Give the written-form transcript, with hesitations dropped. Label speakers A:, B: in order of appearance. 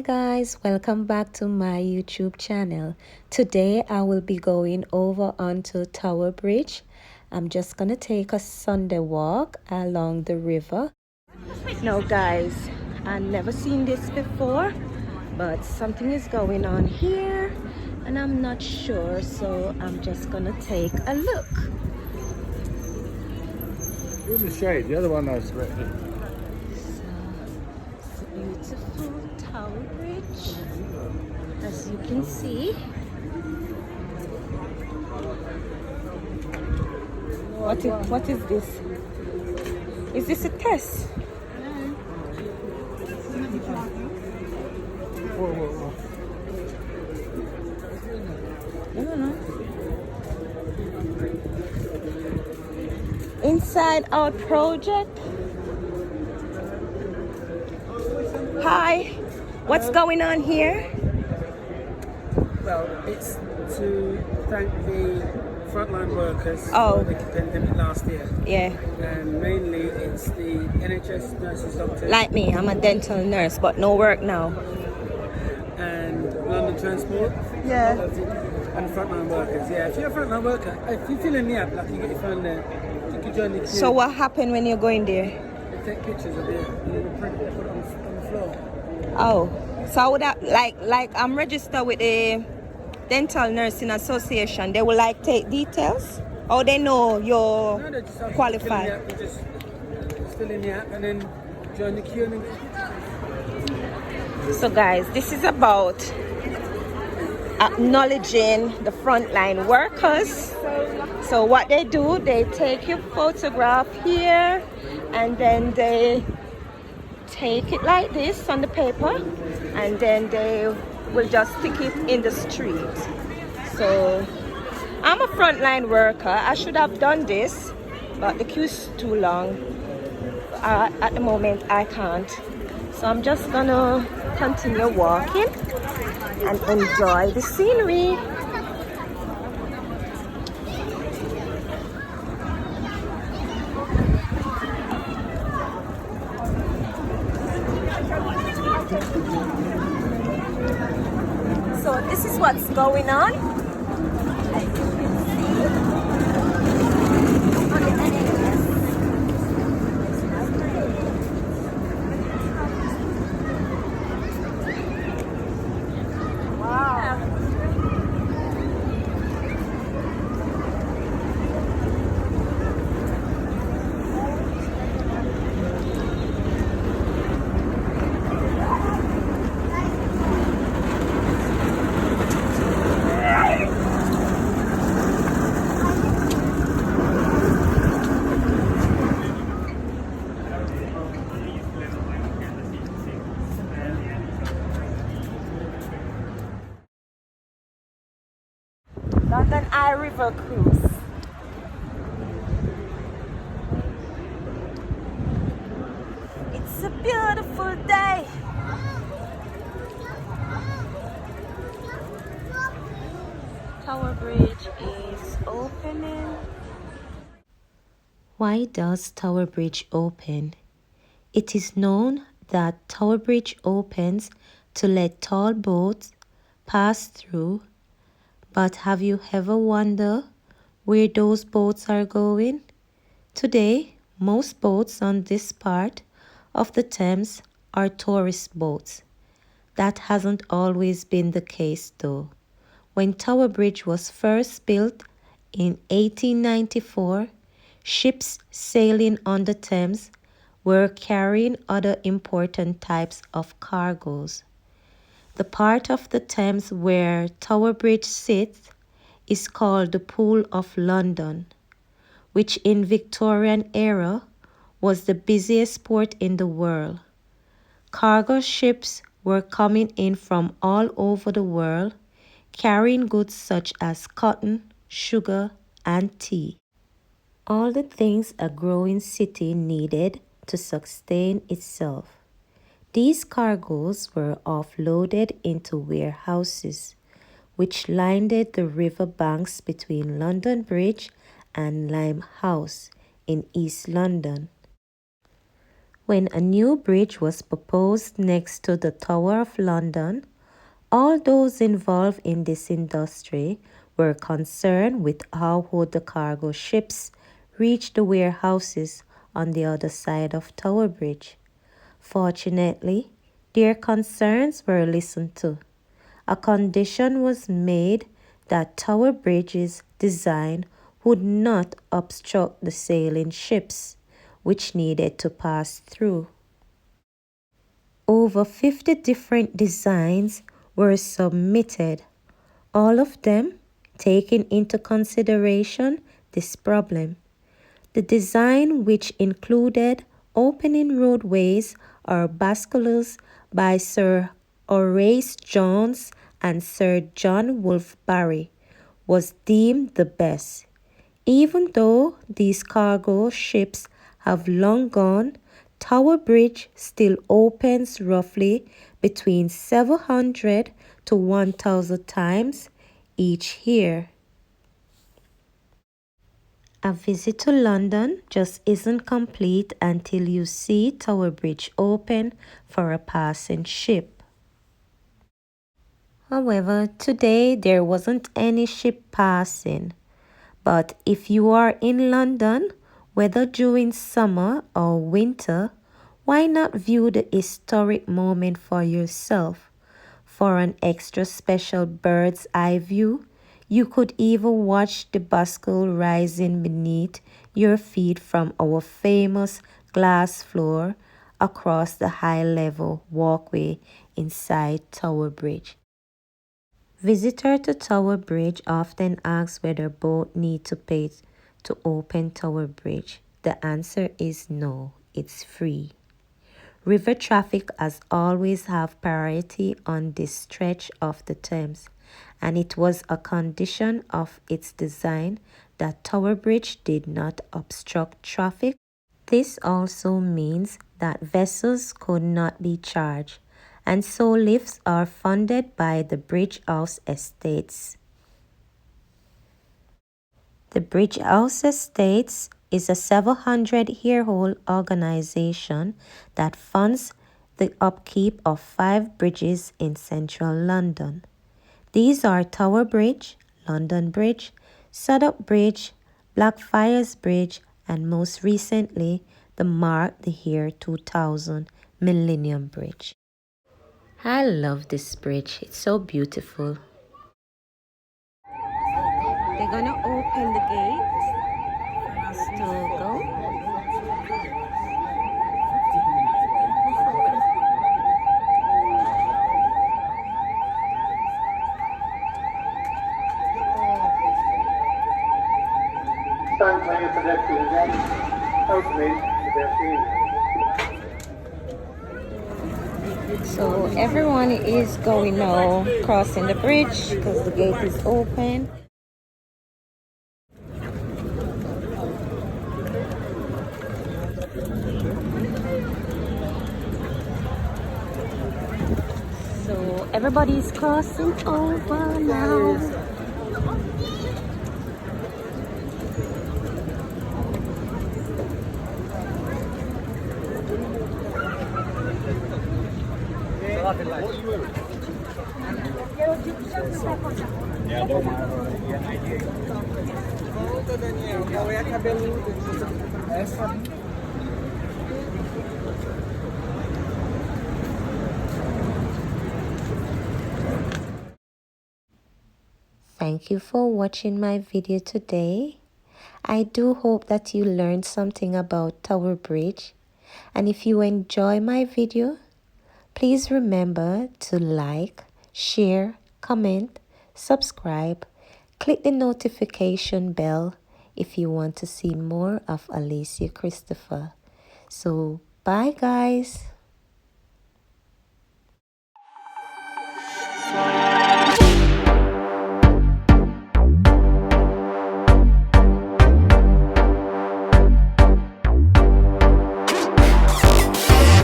A: guys, welcome back to my YouTube channel. Today I will be going over onto Tower Bridge. I'm just gonna take a Sunday walk along the river. Now guys, I've never seen this before, but something is going on here and I'm not sure, so I'm just gonna take a look.
B: Here's the shade, the other one I was expecting.
A: It's a beautiful Tower Bridge, as you can see. What is this? Is this a test?
B: Whoa.
A: I don't know. Inside Out project. Hi, what's going on here?
C: Well, it's to thank the frontline workers
A: Oh.
C: for the pandemic last year.
A: Yeah,
C: And mainly it's the NHS nurses, doctors,
A: like me, I'm a dental nurse, but no work now.
C: and London Transport.
A: Yeah.
C: And frontline workers. Yeah, if you're a frontline worker, if you fill in the app, like you get your phone there, you can join the queue.
A: So what happened when you're going there?
C: They take pictures of it and they print it, put it on the floor.
A: Oh, so I would have, like I'm registered with the Dental Nursing Association. They will like take details, or they know you're
C: No, they just ask you to
A: qualified.
C: fill in the app, you just fill in the app and then join the queue and then
A: So guys, this is about acknowledging the frontline workers. So what they do, they take your photograph here and then they take it like this on the paper and then they will just stick it in the street. So I'm a frontline worker. I should have done this, but the queue's too long. At the moment I can't. So I'm just gonna continue walking and enjoy the scenery. So this is what's going on. As you can see on the NHS. Wow. London Eye River Cruise. It's a beautiful day. Tower Bridge is opening. Why does Tower Bridge open? It is known that Tower Bridge opens to let tall boats pass through. But have you ever wondered where those boats are going? Today, most boats on this part of the Thames are tourist boats. That hasn't always been the case though. When Tower Bridge was first built in 1894, ships sailing on the Thames were carrying other important types of cargoes. The part of the Thames where Tower Bridge sits is called the Pool of London, which in Victorian era was the busiest port in the world. Cargo ships were coming in from all over the world, carrying goods such as cotton, sugar, and tea. All the things a growing city needed to sustain itself. These cargoes were offloaded into warehouses, which lined the river banks between London Bridge and Limehouse in East London. When a new bridge was proposed next to the Tower of London, all those involved in this industry were concerned with how would the cargo ships reach the warehouses on the other side of Tower Bridge. Fortunately, their concerns were listened to. A condition was made that Tower Bridge's design would not obstruct the sailing ships, which needed to pass through. Over 50 different designs were submitted, all of them taking into consideration this problem. The design, which included opening roadways or basculars by Sir Horace Jones and Sir John Wolfe-Barry, was deemed the best. Even though these cargo ships have long gone, Tower Bridge still opens roughly between 700 to 1,000 times each year. A visit to London just isn't complete until you see Tower Bridge open for a passing ship. However, today there wasn't any ship passing. But if you are in London, whether during summer or winter, why not view the historic moment for yourself? For an extra special bird's eye view, you could even watch the bascule rising beneath your feet from our famous glass floor across the high-level walkway inside Tower Bridge. Visitors to Tower Bridge often ask whether boats need to pay to open Tower Bridge. The answer is no, it's free. River traffic has always have priority on this stretch of the Thames, and it was a condition of its design that Tower Bridge did not obstruct traffic. This also means that vessels could not be charged, and so lifts are funded by the Bridge House Estates. The Bridge House Estates is a 700-year-old organization that funds the upkeep of 5 bridges in central London. These are Tower Bridge, London Bridge, Southwark Bridge, Blackfriars Bridge, and most recently, the Mark the Year 2000 Millennium Bridge. I love this bridge. It's so beautiful. They're gonna open the gate for us to go.
D: Frontline pedestrians, opening pedestrians.
A: So everyone is going now, crossing the bridge because the gate is open. So everybody's crossing over now. Thank you for watching my video today. I do hope that you learned something about Tower Bridge. And if you enjoy my video, please remember to like, share, comment, subscribe, click the notification bell if you want to see more of Alicia Christopher. So, bye guys.